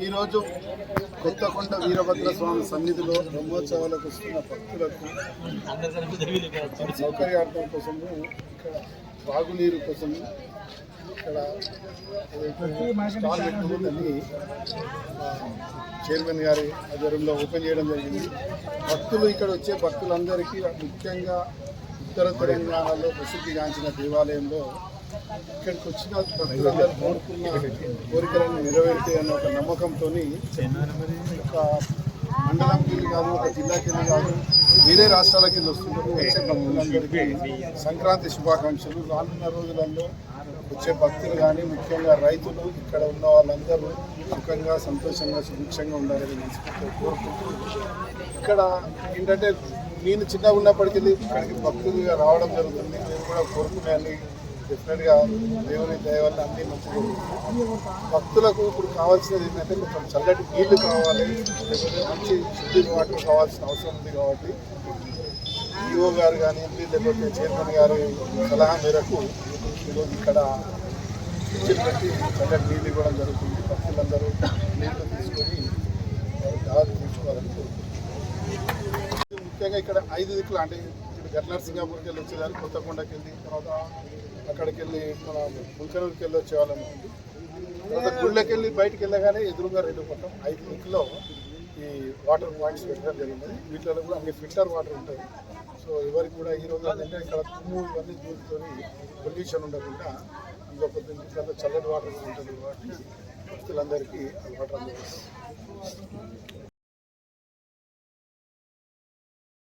ఈరోజు కొత్తకొండ వీరభద్ర స్వామి సన్నిధిలో బ్రహ్మోత్సవాలకు వస్తున్న భక్తులకు సౌకర్యార్థం కోసము ఇక్కడ త్రాగునీరు కోసం ఇక్కడ స్టాల్ పెట్టుకుందని చైర్మన్ గారి ఆధ్వర్యంలో ఓపెన్ చేయడం జరిగింది. భక్తులు ఇక్కడ వచ్చే భక్తులందరికీ ముఖ్యంగా ఉత్తర తెలంగాణలో ప్రసిద్ధిగాంచిన దేవాలయంలో ఇక్కడికి వచ్చిన భక్తులందరూ కోరుకున్న కోరికలను నెరవేరుతాయన్న ఒక నమ్మకంతో ఒక మండలంకి కాదు, ఒక జిల్లాకి కాదు, వేరే రాష్ట్రాల కింద వస్తున్నారు. వచ్చే భక్తులందరికీ సంక్రాంతి శుభాకాంక్షలు. రానున్న రోజులలో వచ్చే భక్తులు కానీ ముఖ్యంగా రైతులు ఇక్కడ ఉన్న వాళ్ళందరూ సుఖంగా సంతోషంగా సుభిక్షంగా ఉండాలని మనస్ఫూర్తిగా కోరుకుంటూ, ఇక్కడ ఏంటంటే నేను చిన్నగా ఉన్నప్పటికీ ఇక్కడికి భక్తులుగా రావడం జరుగుతుంది. నేను కూడా కోరుకునేయాన్ని డెఫినెట్గా దేవుని దయ వల్ల అన్నీ మంచిగా జరుగుతుంది. భక్తులకు ఇప్పుడు కావాల్సినది ఏంటంటే కొంచెం చల్లటి నీళ్లు కావాలి, లేకపోతే మంచి శుద్ధి వాటర్ కావాల్సిన అవసరం ఉంది. కాబట్టి ఈఓ గారు కానివ్వండి, లేకపోతే చైర్మన్ గారి సలహా మేరకు ఈరోజు ఇక్కడ కిచెన్ పెట్టి చల్లటి నీళ్ళు ఇవ్వడం జరుగుతుంది. భక్తులందరూ నీళ్లు తీసుకొని దాదాపు తీసుకోవాలని కోరుకుంటున్నారు. ముఖ్యంగా ఇక్కడ 5 దిక్కులు అంటే ఇక్కడ గట్లర్ సింగాపూర్కి వెళ్ళి వచ్చేదాన్ని, కొత్తకొండకి వెళ్ళి, తర్వాత అక్కడికి వెళ్ళి మన ముల్కనూరుకి వెళ్ళి వచ్చేవాళ్ళనుకుంది. తర్వాత గుళ్ళకి వెళ్ళి బయటకు వెళ్ళగానే ఎదురుగా 2 పట్టం 5 దిక్కులో ఈ వాటర్ పాయింట్స్ పెట్టడం జరిగింది. వీటిలో కూడా అన్ని ఫిల్టర్ వాటర్ ఉంటుంది. సో ఎవరికి కూడా ఈరోజు ఏంటంటే ఇక్కడ తుమ్ము ఇవన్నీ దూరుకొని పొల్యూషన్ ఉండకుండా ఇంకో పొద్దున్న చల్లటి వాటర్ ఉంటుంది. కాబట్టి భక్తులందరికీ వాటర్ అందజేస్తారు.